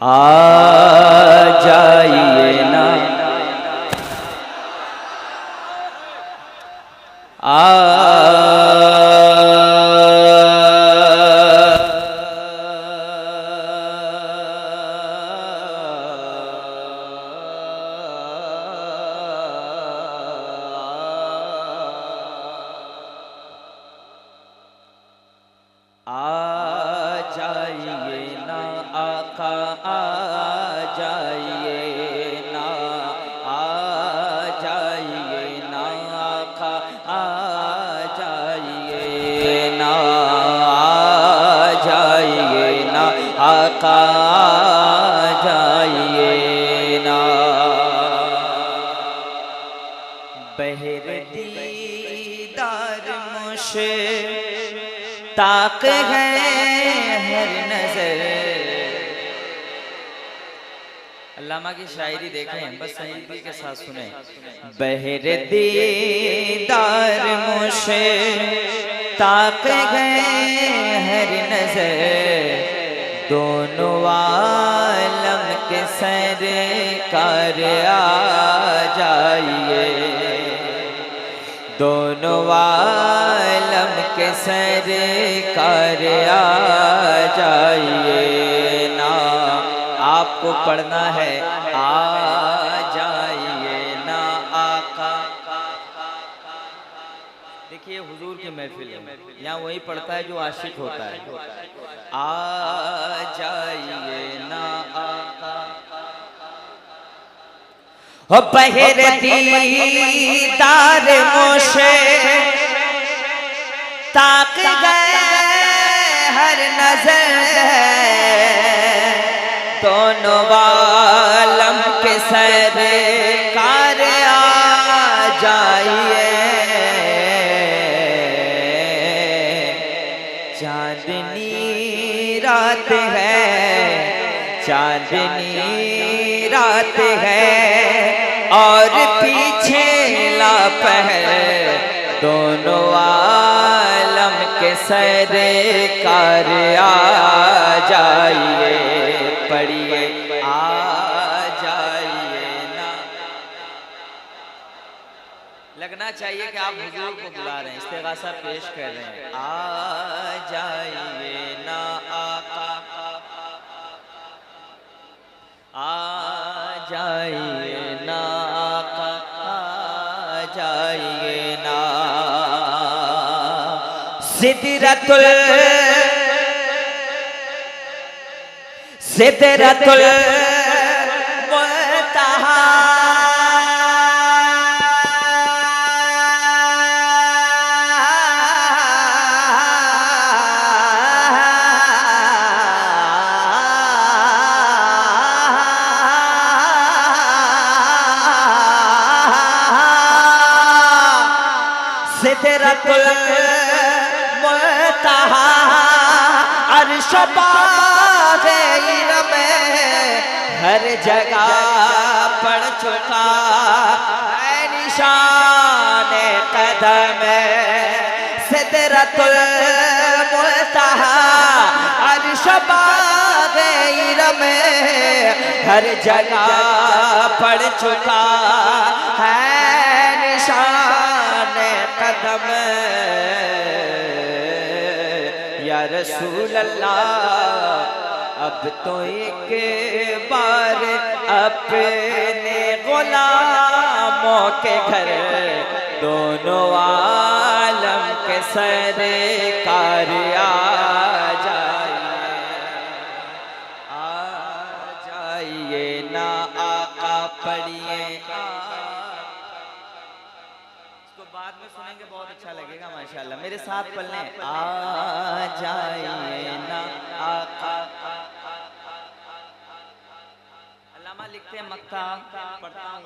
आ जाइए ना, जाइए ना आका, आ जाइए ना, आ जाइए ना आका, आ जाइए ना, आ जाइए ना आका, आ जाइए ना। बहर दीदार मुझे ताक है हर नजर। अल्लामा की शायरी देखें, बस संगीत के साथ सुने। बहर दीदार मुझे ताक है हर नजर, दोनों आलम के सरकार आ जाइए, दोनों आलम के सरकार आ जाइए ना। आपको पढ़ना है आ जाइए ना आका। देखिए हुजूर की महफिल है, यहाँ वही पढ़ता है जो आशिक होता है। आ जाइए ना आका। हो बहर दीदार मोशे ताक गए हर नजर, दोनों आलम के सरकार आ जाइए। चांदनी रात है, चांदनी रात है और पीछे लापहर, दोनों आलम के सरकार आ जाइए। पढ़िए आ जाइए ना। लगना चाहिए कि आप हुजूर को बुला रहे हैं, इस्तिग़ासा पेश कर रहे हैं। आ जाइए ना आका, आ जाइए ना आका, आ जाइए ना। सिदरतुल सिदरतुल मुंतहा, सिदरतुल मुंतहा अर्श बाग़े इल्म में हर जगह पड़ चुका है निशान कदम। सिदरतुल मुंतहा अर्श बाग़े इल्म में हर जगह पड़ चुका है निशान कदम। या रसूल अल्लाह अब तो एक बार अपने गुलामों के घर, दोनों आलम के सरकार आ जाइए ना आका। पढ़िए बाद में सुनेंगे, बहुत अच्छा लगेगा माशाल्लाह। मेरे साथ पढ़ने आ जाइए ना आका। अल्लामा लिखते हैं, मक्का पढ़ता हूँ,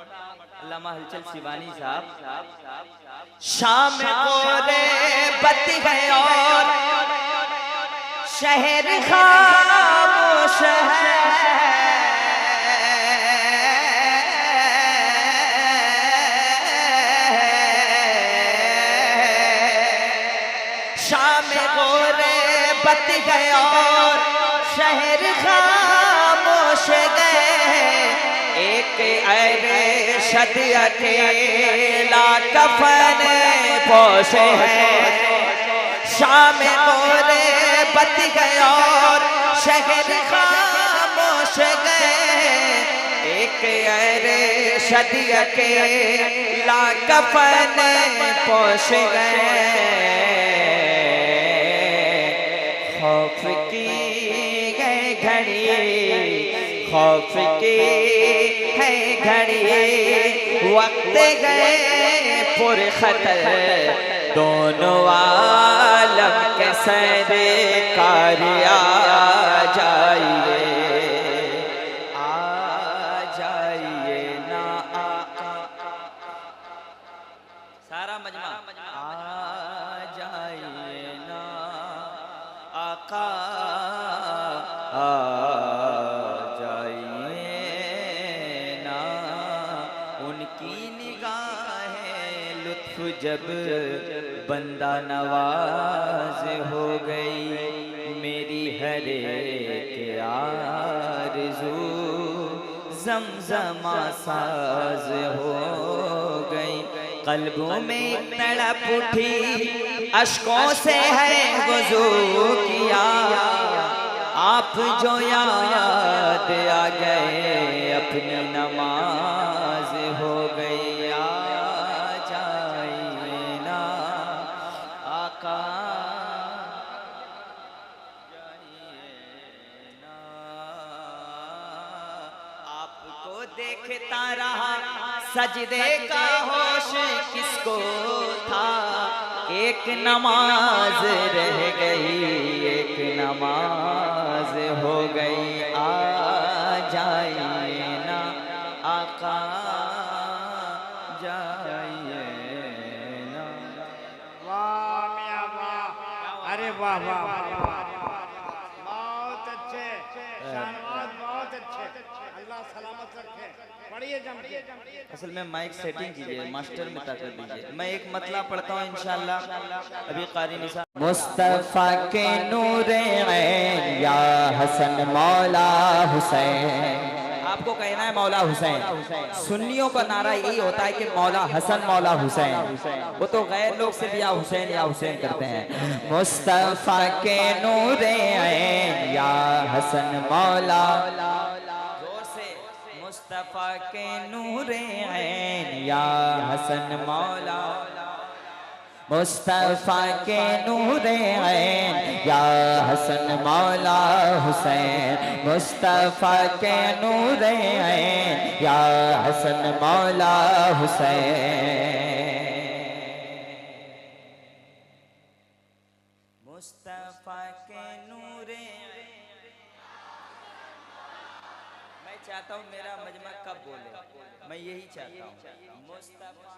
अल्लामा हलचल शिवानी साहब। शाम गोरे बत्ती गए और शहर खामोश है, शाम गोरे बत्ती गए और शहर खामोश शद अकेला कफन पोशे है, शाम गोरे बत गए और शहर खामोश गए। एक अरे शद अकेला कफन पोश गए, खौफ की है घड़ी, खौफ की है घड़ी, वक्त गए पुरखतर दोनों आलम के सरकार आ जाइए, आ जाइए ना आका। सारा मजमा आ जाइए ना आका, आ जाइए ना। उनकी निगाहें लुत्फ जब बंदा नवाज हो गई, मेरी हर एक आरज़ू ज़मज़मा साज हो गई। कल्बों में तड़प उठी, अश्कों से है वज़ू किया, आप जो याद आ गए अपनी नमाज हो गई। आ जाइए ना आका, जाइए ना। आपको देखता रहा सजदे का होश किसको था, एक नमाज रह गई, एक नमाज हो गई। आ जाइए ना आका, जाइए ना। वाह मियां वाह, अरे वाह वाह वाह वाह, बहुत अच्छे शानवाज, बहुत अच्छे, अल्लाह सलामत रखे। पढ़िए जम के। असल में माइक सेटिंग कीजिए, मास्टर में ताकत दीजिए। मैं एक मतला पढ़ता हूँ इंशाल्लाह। अभी कारी निसा मुस्तफा के नूरे ऐन या हसन मौला हुसैन। आपको कहना है मौला हुसैन। सुन्नियों का नारा यही होता है कि मौला हसन मौला हुसैन। वो तो गैर लोग सिर्फ या हुसैन करते हैं। मुस्तफा के नूरे ऐन या हसन मौला, मुस्तफा के नूरे ऐन या हसन मौला, मुस्तफा के नूरे ऐन या हसन मौला हुसैन, मुस्तफा के नूरे ऐन या हसन मौला हुसैन, मुस्तफा के नूरे। मैं चाहता हूँ मेरा मजमा कब बोले, मैं यही चाहता हूँ। मुस्तफा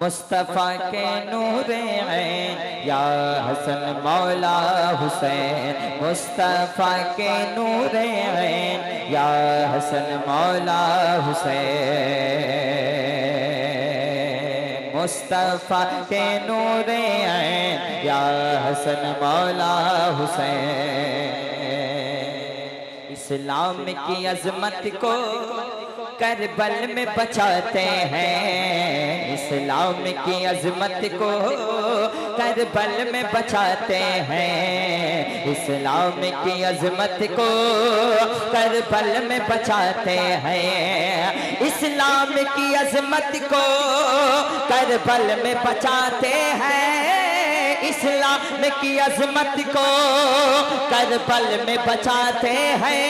मुस्तफा के नूरे ऐन या हसन मौला हुसैन, मुस्तफा के नूरे ऐन या हसन मौला हुसैन, मुस्तफा के नूरे ऐन या हसन मौला हुसैन। इस्लाम की अजमत को करबल में बचाते हैं, इस्लाम की अजमत को करबल में बचाते हैं, इस्लाम की अजमत को करबल में बचाते हैं, इस्लाम की अजमत को करबल में बचाते हैं, इस्लाम की अजमत को करबल में बचाते हैं।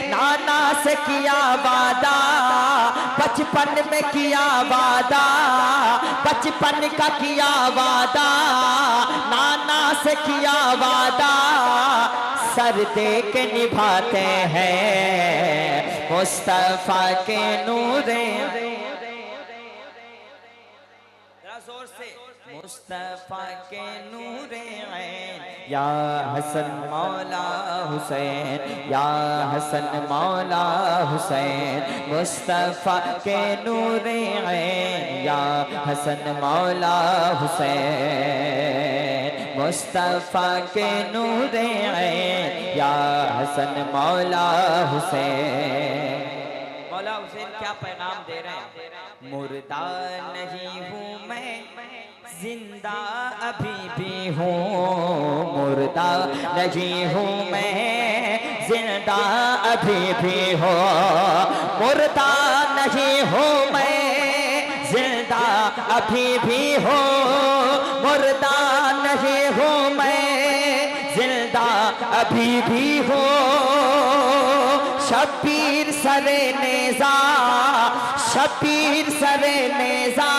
नाना से किया वादा, बचपन में किया वादा, बचपन का किया वादा, नाना से किया वादा, सर दे के निभाते हैं मुस्तफा के नूरे। जोर से मुस्तफा के नूरे ऐन या हसन मौला हुसैन, या हसन मौला हुसैन, मुस्तफा के नूरे ऐन या हसन मौला हुसैन, मुस्तफा के नूरे ऐन या हसन मौला हुसैन। मौला हुसैन क्या पैगाम दे रहे हैं? मुर्दा नहीं हूँ मैं, जिंदा अभी भी हूँ। मुर्दा नहीं हूँ मैं, जिंदा अभी भी हूँ। मुर्दा नहीं हूँ मैं, जिंदा अभी भी हूँ। मुर्दा नहीं हूँ मैं, जिंदा अभी भी हूँ। शबीर सरे नेज़ा, शबीर सरे नेज़ा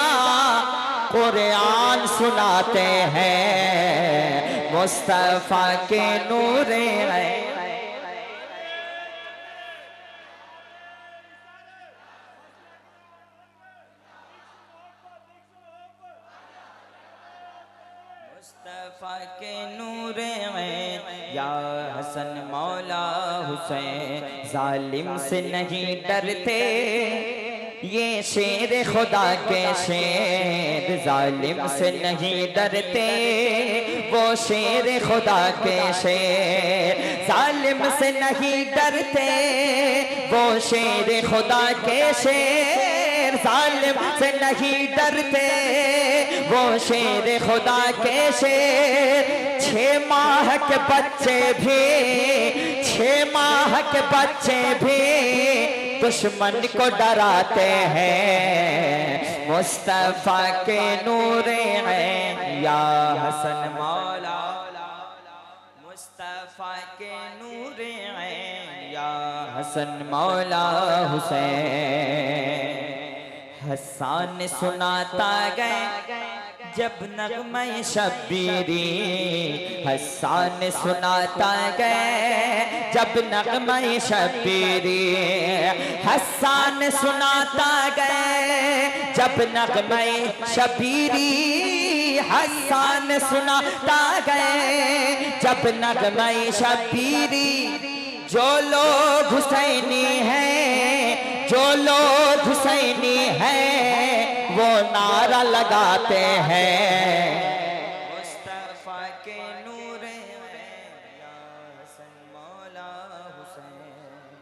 कुरान सुनाते हैं। मुस्तफा के नूरे ऐन। मुस्तफा के नूरे ऐन या हसन मौला हुसैन। जालिम से नहीं डरते ये शेर खुदा के शेर। जालिम से नहीं डरते वो शेर खुदा के शेर। जालिम से नहीं डरते वो शेर खुदा के शेर। जालिम से नहीं डरते वो शेर खुदा के शेर। 6 माह के बच्चे भी, 6 माह के बच्चे भी दुश्मन को डराते हैं। मुस्तफा के नूरे ऐन या हसन मौला। मुस्तफा के नूरे ऐन या हसन मौला हुसैन। हसन सुनाता गए जब नगमे शबीरी। हसन सुनाता गए जब नगमे शबीरी। हसन सुनाता गए जब नगमे शबीरी। हसन सुनाता गए जब नगमे शबीरी। जो लोग हुसैनी हैं, जो लोग हुसैनी हैं वो नारा लगाते हैं। मुस्तफा के नूरे ऐन या हसन मौला हुसैन।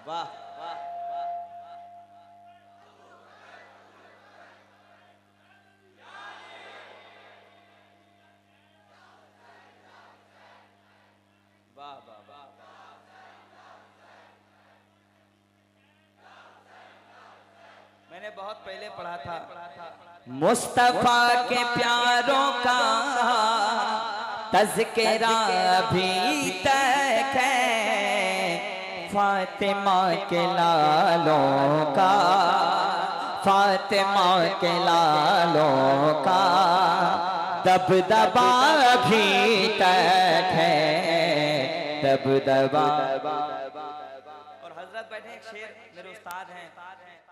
वाह वाह वाह वाह वाह। मैंने बहुत पहले पढ़ा था। मुस्तफा के प्यारों का तज़किरा भी तक है। फातिमा के लालों का, फातिमा के लालों का दबदबा भी तक है। दबदबा। और हजरत बैठे एक शेर, मेरे उस्ताद हैं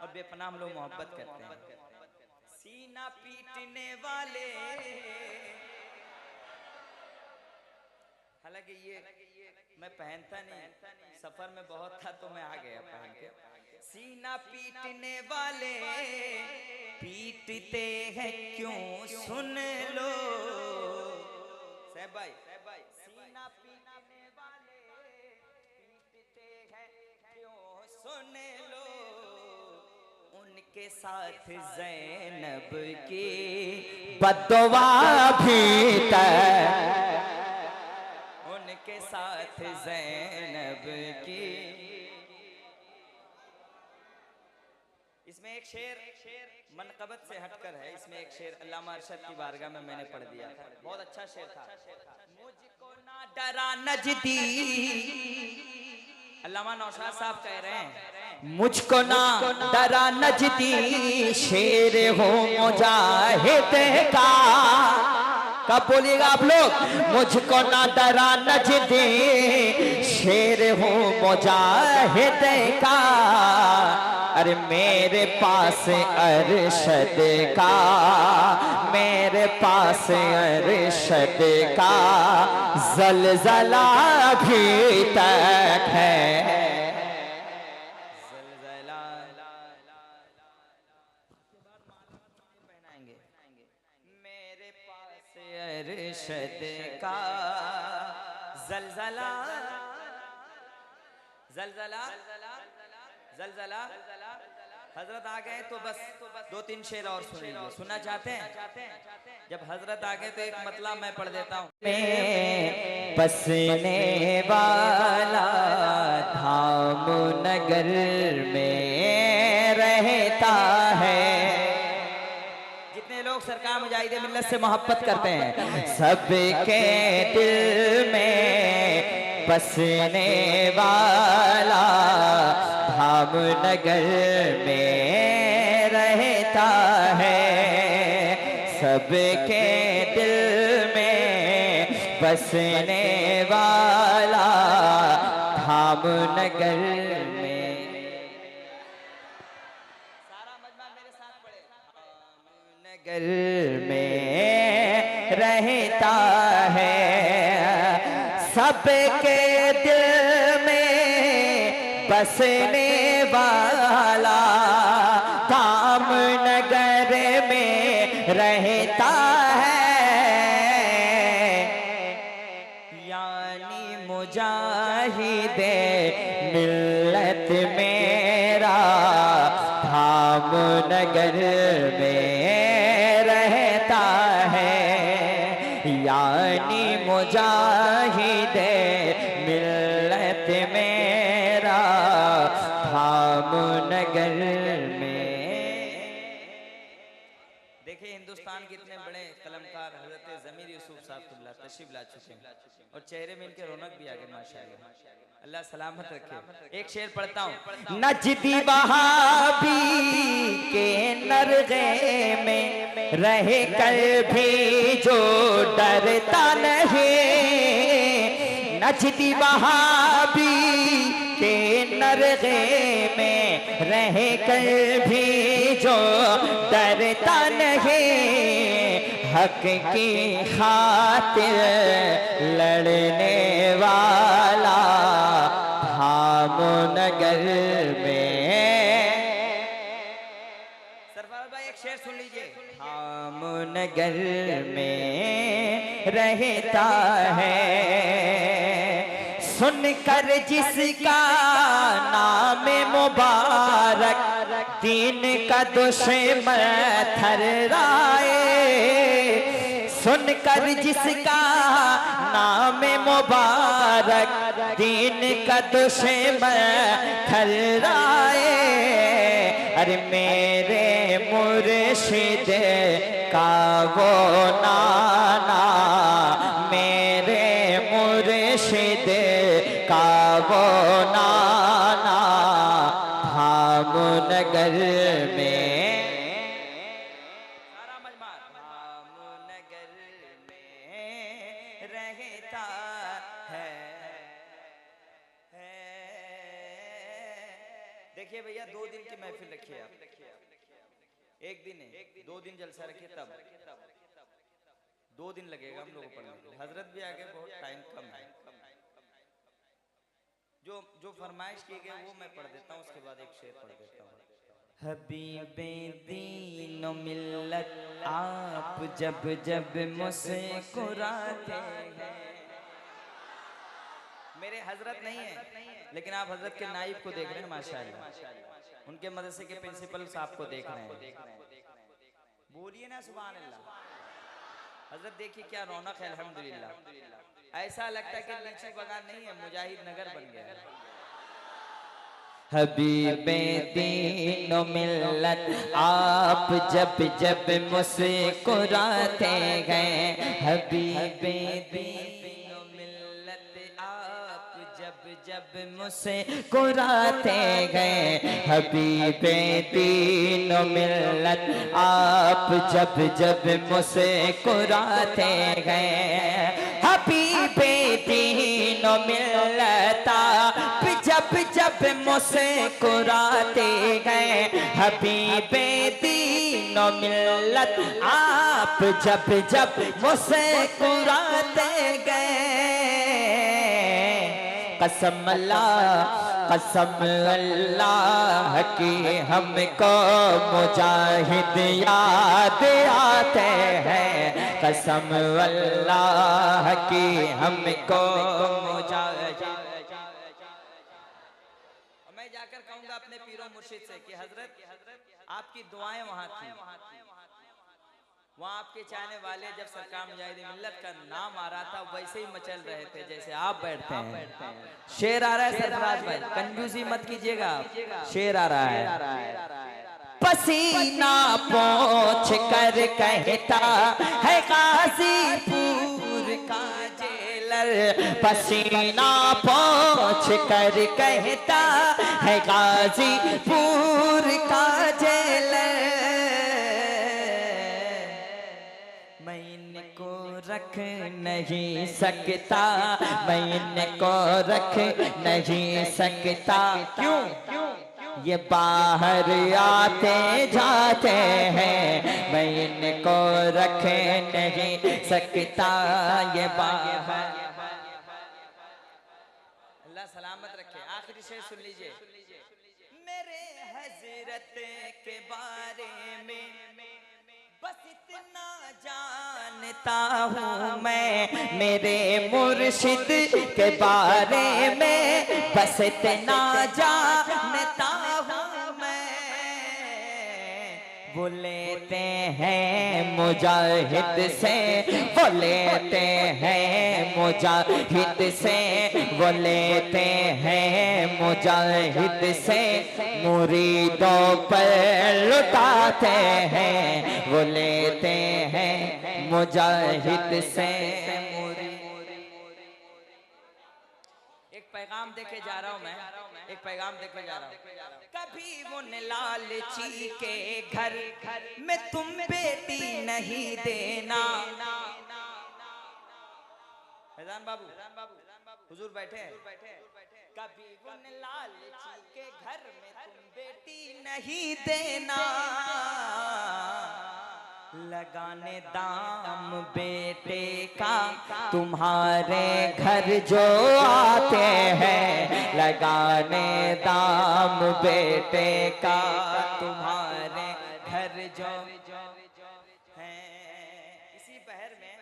और बेपनाह हम लोग मोहब्बत करते हैं। सीना पीटने वाले, हालांकि ये मैं पहनता नहीं, सफर में बहुत था तो मैं आ गया पहन के। सीना पीटने वाले पीटते हैं क्यों सुन लो। साहब भाई, सीना पीटने वाले पीटते हैं क्यों सुन लो। उनके साथ ज़ैनब की बद्दुआ भी तक। उनके साथ ज़ैनब की। इसमें एक शेर मनक़बत से हटकर है। इसमें एक शेर अल्लामा अरशद की बारगाह में मैंने पढ़ दिया था, बहुत अच्छा शेर था। मुझको ना डरा नजदी, अल्लामा नौशाद साहब कह रहे हैं, मुझको ना डरा नजदी शेर हो मुजाहिद का। कब बोलिएगा आप लोग? मुझको ना डरा नजदी शेर हो मुजाहिद का। अरे मेरे पास अरशद का, मेरे पास अरशद का ज़लज़ला भी तक है। ज़लज़ला पहनाएंगे। मेरे अरशद का जलजला जलजला जलजला हजरत आ गए तो बस दो तीन शेर और सुन लीजिए। सुनना चाहते हैं? जब हजरत आ गए तो एक मतलब मैं पढ़ देता हूँ। में बसने वाला धाम नगर में रहता है। जितने लोग सरकार मुजाहिद मिल्लत से मोहब्बत करते हैं, सबके दिल में बसने वाला धाम नगर में रहता है। सबके दिल में बसने वाला धाम नगर में। सारा मजमा मेरे साथ पढ़े। धाम नगर में रहता है। सबके दिल में बसने वाला धाम नगर में रहता है। यानी मुजाहिदे मिल्लत मेरा धाम नगर में रहता है। यानी मुजाहिदे मिल्लत मेरा धाम नगर में। देखिए हिंदुस्तान के इतने बड़े कलमकार हजरत ज़मीर यूसुफ साहब तशरीफ ला चुके हैं और चेहरे में इनके रौनक भी आ गए माशाअल्लाह। अल्लाह सलामत रखे। एक शेर पढ़ता हूँ। नजदी वहाबी के नरगे में रहे कर भी जो डरता नहीं। नजदी वहाबी के नरगे में रह कर भी जो डरता नहीं। हक की खातिर लड़ने वाला धाम नगर में। सरफराज भाई एक शेर सुन लीजिए। धाम नगर में रहता है। सुनकर जिसका नाम मुबारक दीन का दुश्मन थर्राए। सुनकर जिसका नाम मुबारक दीन का दुश्मन थर्राए। अरे मेरे मुर्शिद का वो नाना, मेरे मुर्शिद का वो नाना धाम नगर में। सारा मजमा धाम नगर में रहता है। देखिए भैया 2 दिन की महफिल रखिए आप। एक दिन है, 2 दिन जलसा रखिए तब 2 दिन लगेगा हम लोगों को पढ़ने के लिए। हजरत भी आगे बहुत टाइम कम है। जो फरमाइश की गई वो मैं पढ़ देता हूँ, उसके बाद एक शेर पढ़ देता हूँ। हबीबे दीन मिल्लत आप जब जब मुस्कुराते हैं। मेरे हजरत नहीं है लेकिन आप हजरत के नाइब को देख रहे हैं माशाअल्लाह। उनके मदरसे के प्रिंसिपल साहब को देख रहे हैं। बोलिए ना सुभान अल्लाह। हजरत देखिए क्या रौनक है अल्हम्दुलिल्लाह। ऐसा लगता है कि लीची बागान नहीं है, मुजाहिद नगर बन गया। हबीबे दीन मिल्लत आप जब जब मुस्कुराते गए। हबीबे दीन मिल्लत आप जब जब मुस्कुराते गए। हबीबे दीन मिल्लत आप जब जब मुस्कुराते गए। हबीबे दीन मिल्लत आप जब जब मुस्कुराते गए। हबीबे दीन मिल्लत आप जब जब मुस्कुराते गए। कसम अल्लाह की हमको मुजाहिद याद आते हैं, कसम अल्लाह की हमको मुजाहिद। मैं जाकर कहूंगा अपने पीरो मुर्शिद से कि हजरत आपकी दुआएं वहां थी, वहाँ आपके चाहने वाले जब सरकार मुजाहिद मिल्लत का नाम आ रहा था वैसे ही मचल रहे थे जैसे आप बैठते हैं। शेर आ रहा है सरफराज भाई, कंजूसी मत कीजिएगा, शेर आ रहा है। पसीना पोंछ कर कहता है गाजीपुर का जेलर, पसीना पोंछ कर कहता है गाजीपुर का जेलर। मैं इनको रख नहीं सकता, मैं इनको रख नहीं सकता। क्यों? ये बाहर आते जाते हैं, मैं इनको रख नहीं सकता। ये बाहर, अल्लाह सलामत रखे। आखिरी शेर सुन लीजिए। मेरे हजरत के बारे में बस इतना जानता हूँ मैं, मेरे मुर्शिद के बारे में बस इतना जानता हूँ मैं। वो लेते हैं मुजाहिद से, वो लेते हैं मुजाहिद से, वो लेते हैं मुजाहिद से, मुरीदों पर लुटाते हैं, वो लेते हैं मुजाहिद से। एक पैगाम देके जा रहा हूं मैं, एक पैगाम देके जा रहा हूं। कभी वो लालची के घर में तुम बेटी नहीं देना। फैजान बाबू हुजूर बैठे, कभी वो लालची के घर में तुम बेटी नहीं देना। लगाने दाम बेटे का तुम्हारे घर जो आते हैं, लगाने दाम बेटे का तुम्हारे घर जो हैं। इसी बहर में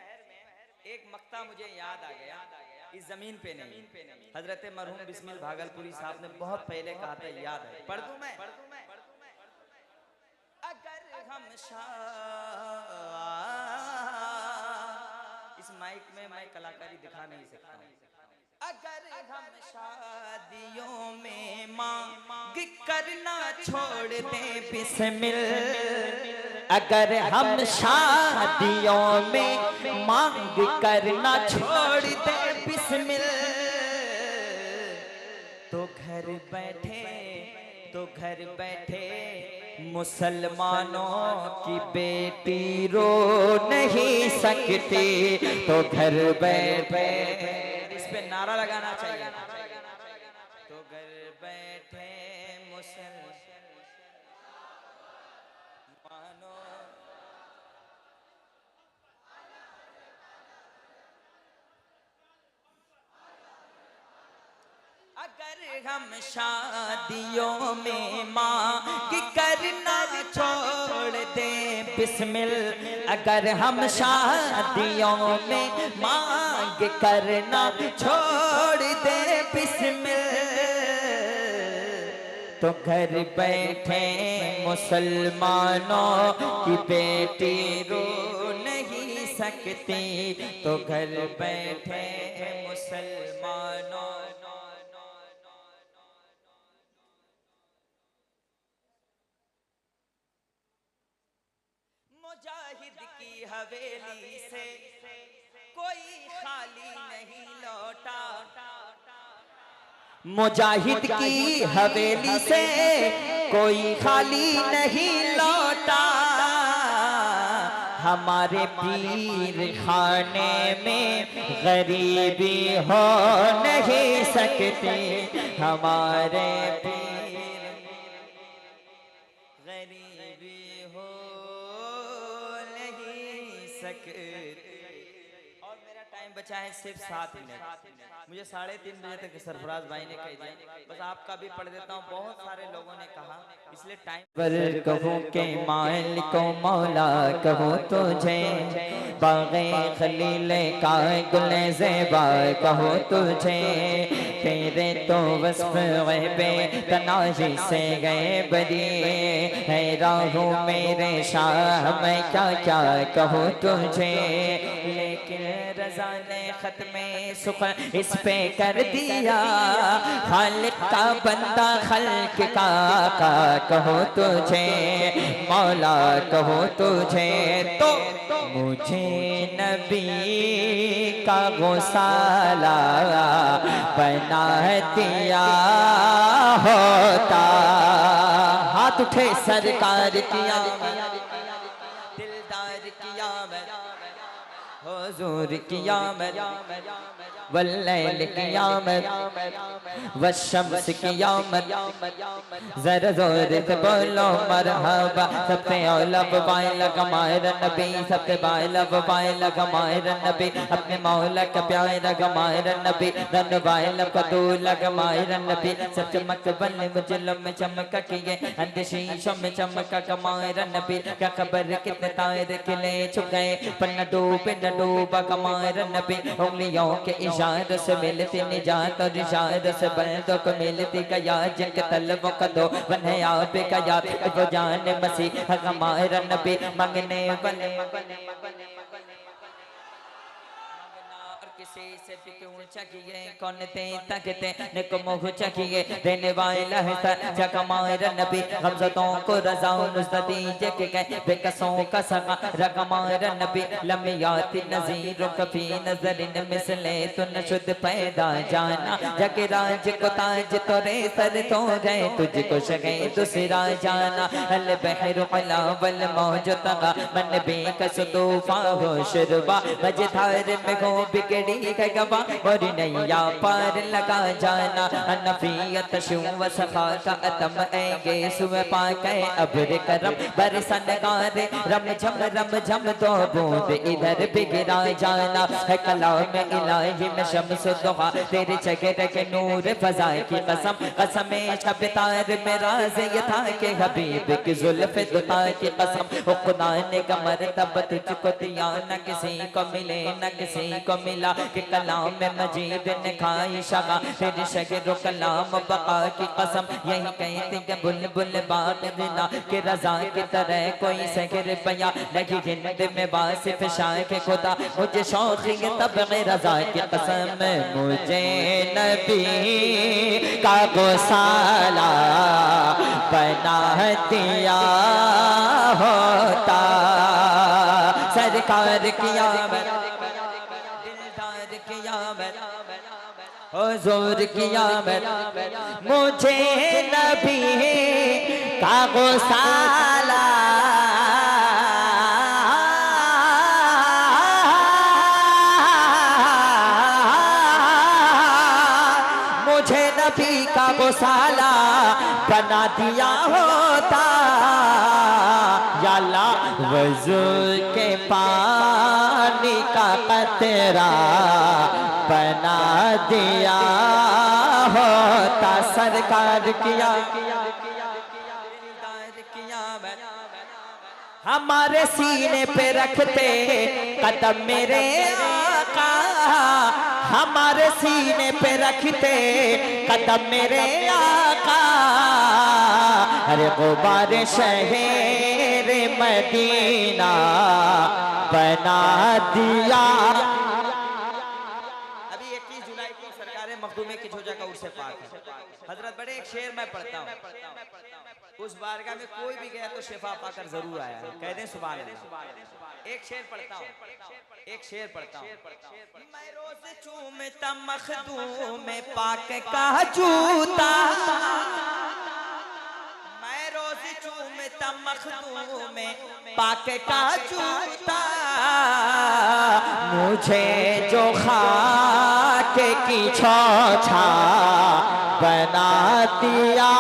एक मक्ता मुझे याद आ गया, इस जमीन पे नहीं, हजरत मरहूम बिस्मिल भागलपुरी साहब ने बहुत पहले कहा था, याद है, पढ़ दूं मैं। अगर हम इस माइक में मैं कलाकारी दिखा नहीं सकता हूँ। अगर हम शादियों में मांग करना छोड़ दें बिस्मिल, अगर हम शादियों में मांग करना छोड़ दें बिस्मिल, तो घर बैठे मुसलमानों की बेटी रो नहीं सकती। तो घर बैठे, इस पे नारा लगाना चाहिए, तो घर बैठे मुसलमानों। अगर हम शादियों में मांग करना छोड़ दें बिस्मिल, अगर हम शादियों में मांग करना छोड़ दें बिस्मिल, तो घर बैठे मुसलमानों की बेटी रो नहीं सकती। तो घर बैठे मुसलमानों। मुजाहिद की हवेली से कोई खाली नहीं लौटा, मुजाहिद की हवेली से कोई खाली नहीं लौटा। हमारे पीर खाने में गरीबी हो नहीं सकती, हमारे पीर गरीबी हो नहीं सकती। और मेरा टाइम टाइम बचा है सिर्फ 7 मिनट। मुझे 3:30 बजे तक सरफराज भाई ने कह दिया, बस आपका भी पढ़ देता हूँ। बहुत सारे लोगों ने कहा, इसलिए टाइम पर कहूँ के मालिक को मौला कहूँ तुझे, बाग़े खलील का गुले ज़ेबा कहूँ तुझे, तेरे तो वस्फ़ ग़ैबे तनाज़ी से गए बरी, हैरान हूँ मेरे शाह मैं क्या क्या कहूँ तुझे, लेकिन रज़ा ने ख़त्मे सुख़न इस पे कर दिया, खालिक का बंदा खल्क का कहूँ तुझे, मौला कहूँ तुझे। तो मुझे नबी का गौसाला बना दिया होता, हाथ उठे सरकार किया, दिलदार किया मैं, हुजूर किया मैं, वल्लैल कियामत वश्शम्स कियामत, ज़रा ज़ोर से बोलो मरहबा, सबसे औला बाइला गमायर नबी, सबसे बाइला बाइला गमायर नबी, अपने मौला का प्यारा गमायर नबी, रन बाइला का दूल्हा गमायर नबी, सब चमक बल्ले मुजल्लम में चमका किए, अंदशीशों में चमका गमायर नबी, क्या खबर कितने तारे खिले छुप गए, पर न डूबे न डूबा गमायर नबी, उंगलियों के इशारे से मिलती निजात और इशारे से बंदों को मिलती कया, जिनके तलबों का दो बने आप कया, वो जाने मसीह हमारा नबी, मांगने वाले किसी से भी ऊंचा किए, कौन देता कहते ने को मुँह चाहिए, देने वाला है सर जगमायर नबी, गमज़तों को रज़ा नुस्रतीजे के गए, बेकसों का सगा रगमायर नबी, लम्याती नज़ीरों कभी नज़रिन मिसले तो न शुद्ध पैदा जाना, जग राज को ताज तोरे सर तो गए, तुझको शगे दूसरा जाना, अल बहर अला वल मौज तगा, मन बेकस तूफा हो शुरबा, मझधार में हो बिगड़ी है गवा, और नैया पार लगा जाना, अनफियत शू व सखा का अतम ऐगे सुबह पाके अब्र करम बरसन गारे, रम झम दो बूंद इधर बिगड़ा जाना, है कलाम इलाही में शम्स दुहा, तेरे चेहरे के नूर फज़ा की कसम, कसम शब तार में राज़ ये था कि हबीब की जुल्फ़ दुता की कसम, खुदा ने मरतबा तुझको दिया, न किसी को मिले न किसी को मिला, कि कलाम में मजीद ने खाई शगा, फिर शगर कलाम बका की कसम, यही कहते कि बुलबुल बात दिला, कि रज़ा की तरह कोई सहर पया लगी हिंद में वासिफ शाह के खुदा, मुझे शौक़ तब रज़ा की कसम, मुझे नबी का गौसाला बना दिया होता, सरकार किया हुजूर कियामत, मुझे नबी का गौसाला मुझे नबी का गौसाला बना दिया होता, या अल्लाह वज़ू के पानी का कतरा बना दिया होता, सरकार किया हमारे सीने पे रखते कदम मेरे आका, हमारे सीने पे रखते कदम मेरे आका, अरे गुबार शहर मदीना बना दिया। अभी 21 जुलाई को सरकार मखदूमे की झोजा का उर्से पाक है। हजरत बड़े एक शेर मैं पढ़ता हूँ, उस बारगाह में कोई भी गया तो शिफा पाकर जरूर आया है, कह दें सुभान अल्लाह। एक शेर पढ़ता हूँ, एक शेर पढ़ता हूँ, मैं रोज चूमता मखदूम पाक का जूता, मैं रोज चूमता मखदूम पाक का जूता, मुझे जो खाक की छौछा बना दिया,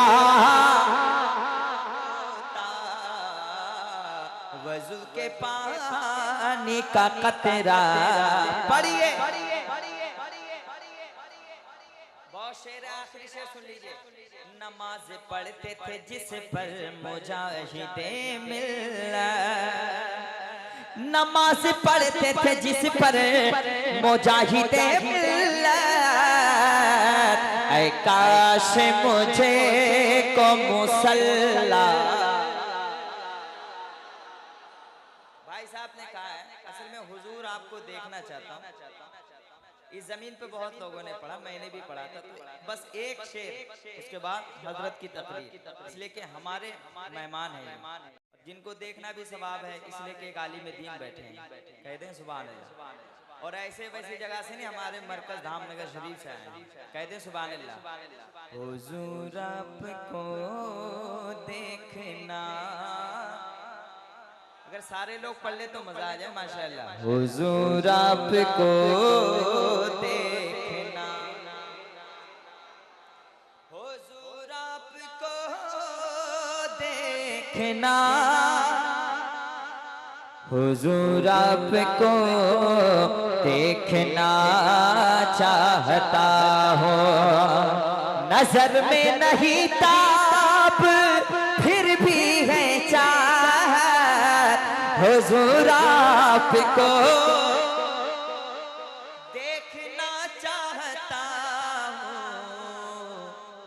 वज़ू के पानी का कतरा। पढ़िए बहुत शेर आखिरी शेर सुन लीजिए। नमाज पढ़ते थे जिस पर मुजाहिदे मिल्लत, नमाज पढ़ते थे जिस पर मुजाहिदे मिल्लत, ऐ काश मुझे को मुसल्ला। भाई साहब ने कहा है, असल में हुजूर आपको देखना चाहता हूँ। इस जमीन पे बहुत लोगों ने पढ़ा, मैंने भी पढ़ा था, तो बस एक शेर, उसके बाद हजरत की तकरीर, इसलिए कि हमारे मेहमान हैं, जिनको देखना भी सवाब है, इसलिए कि एक आलिम दीन बैठे हैं, कहते हैं सुभान अल्लाह। और ऐसे वैसी जगह से नहीं, हमारे मरकज धामनगर शरीफ से आए हैं, कहते हैं सुभान अल्लाह। हुजूर आपको देखना, अगर सारे लोग पढ़ ले तो मजा आ जाए माशाअल्लाह। हुजूर आपको देखना, हुजूर आपको देखना, हुजूर आपको देखना चाहता हूँ। नजर में नहीं ताब फिर भी है चाहत, हुजूर आपको देखना चाहता हूँ।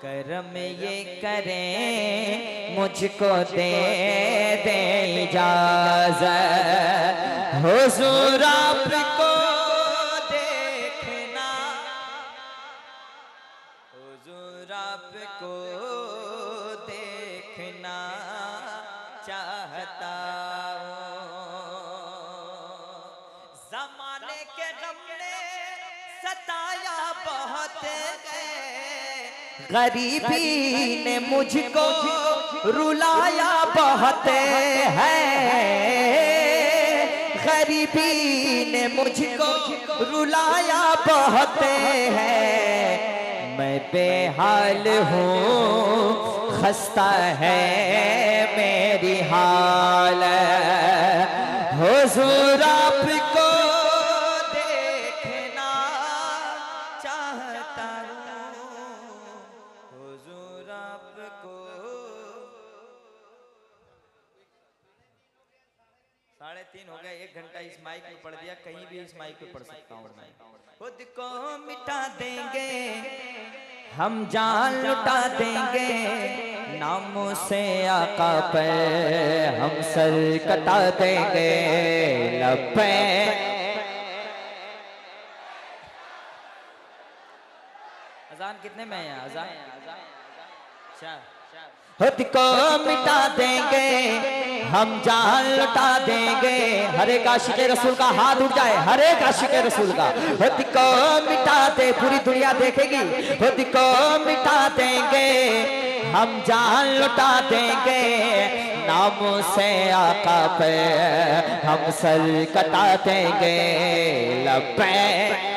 करम ये करें मुझको दे दे इजाज़त, हुजूर आपको देखना, हुजूर आपको देखना चाहता हूँ। ज़माने के गम ने सताया बहुत है, गरीबी ने मुझको रुलाया बहुत है, गरीबी ने मुझको रुलाया बहुत है। मैं बेहाल हूँ, खस्ता है मेरी हाल, हुजूर आपको देखना चाहता हूँ, हुजूर आपको। 3:30 हो गए, 1 घंटा इस माइक में पढ़ दिया, कहीं भी इस माइक पे पढ़ सकता हूँ मैं। खुद को मिटा देंगे हम, जान लुटा देंगे, नामों से आका पे हम सर कटा देंगे। लब्बे अजान कितने में है? अजान खुद को मिटा देंगे हम, जान लुटा देंगे। हर एक आशिक़े रसूल का हाथ उठ जाए, हर एक आशिक़े रसूल का। खुद को मिटा दे, पूरी दुनिया देखेगी। खुद को मिटा देंगे हम, जान लुटा देंगे, नामों से आका पे हम सर कटा देंगे। लब्बैक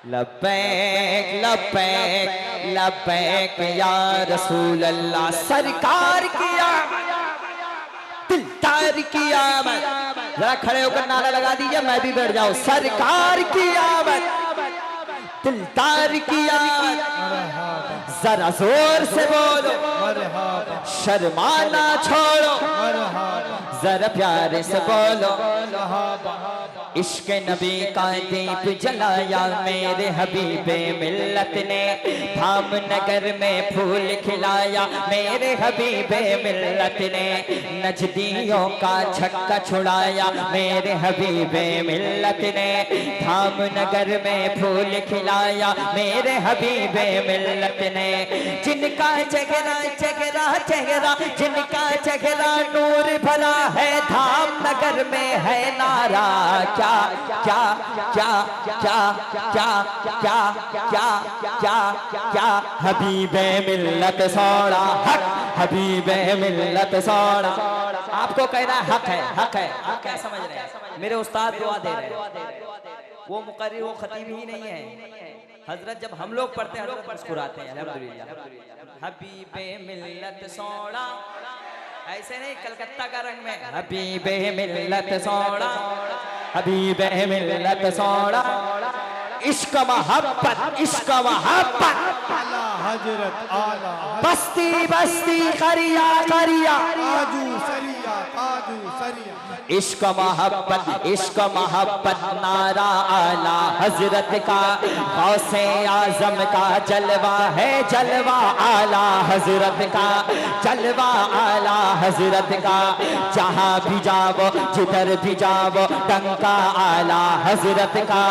लब्बैक लब्बैक लब्बैक या रसूल अल्लाह। सरकार किया दिलदार की आमद, जरा खड़े होकर नारा लगा दीजिए, मैं भी बैठ जाऊं। सरकार की आमद, दिलदार की आमद, जरा जोर से बोलो, शर्माना छोड़ो, जरा प्यारे से बोलो। इश्क नबी का दीप जलाया मेरे हबीबे मिल्लत ने, धाम नगर में फूल खिलाया मेरे हबीबे मिल्लत ने, नजदियों का छक्का छुड़ाया मेरे हबीबे मिल्लत ने, धाम नगर में फूल खिलाया मेरे हबीबे मिल्लत ने। जिनका चेहरा चेहरा चेहरा, जिनका चेहरा नूर भरा है, धाम नगर में है नारा क्या क्या क्या क्या क्या क्या क्या क्या क्या। हबीबे मिल्लत सोड़ा हक, हबीबे मिल्लत सोड़ा। आपको कहना हक है, हक है, आप क्या समझ रहे हैं? मेरे उस्ताद दुआ दे रहे हैं, वो मुकर्रिर वो खतीब ही नहीं है। हजरत जब हम लोग पढ़ते हैं हजरत मुस्कुराते हैं, अल्हम्दुलिल्लाह। हबीबे मिल्लत सोड़ा ऐसे नहीं, कलकत्ता का रंग में हबीबे मिल्लत सोड़ा, हबीबे मिल्लत सोड़ा, इश्क मोहब्बत, इश्क मोहब्बत, आला हजरत आला बस्ती बस्ती करिया करिया, काजू सरिया काजू सरिया। इश्क मोहब्बत, इश्क मोहब्बत, नारा आला हजरत का, गौसे आजम का जलवा है, जलवा आला हजरत का, जलवा आला हजरत का। जहाँ भी जाओ जिधर भी जाओ डंका आला हजरत का।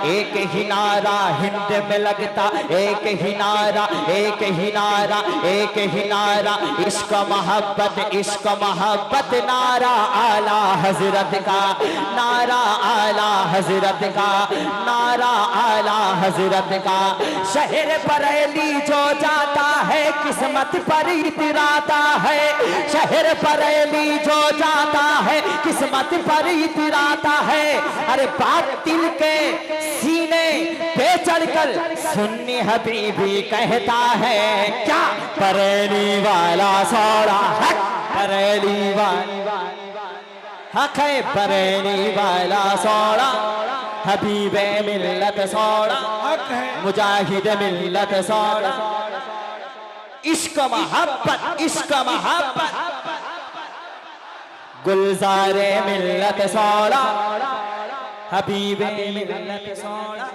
एक ही नारा हिंद में लगता, एक ही नारा, एक ही नारा, एक ही नारा, इश्क मोहब्बत, इश्क मोहब्बत, नारा आला हजरत का, नारा आला हजरत का, नारा आला हजरत का। शहर बरेली जो जाता है किस्मत पर इतराता है, शहर बरेली जो जाता है किस्मत पर इतराता है। अरे बातिल के सीने पे चढ़कर सुन्नी हबीबी कहता है क्या, बरेली वाला सोड़ा हक, बरेली वाला हक है, बरेली वाला सोड़ा, हबीबे मिल्लत सोड़ा, हक है मुजाहिद मिल्लत सोड़ा। इश्क मोहब्बत, इश्क मोहब्बत, गुलजारे मिल्लत सोड़ा, हबीबे मिल्लत सोड़ा।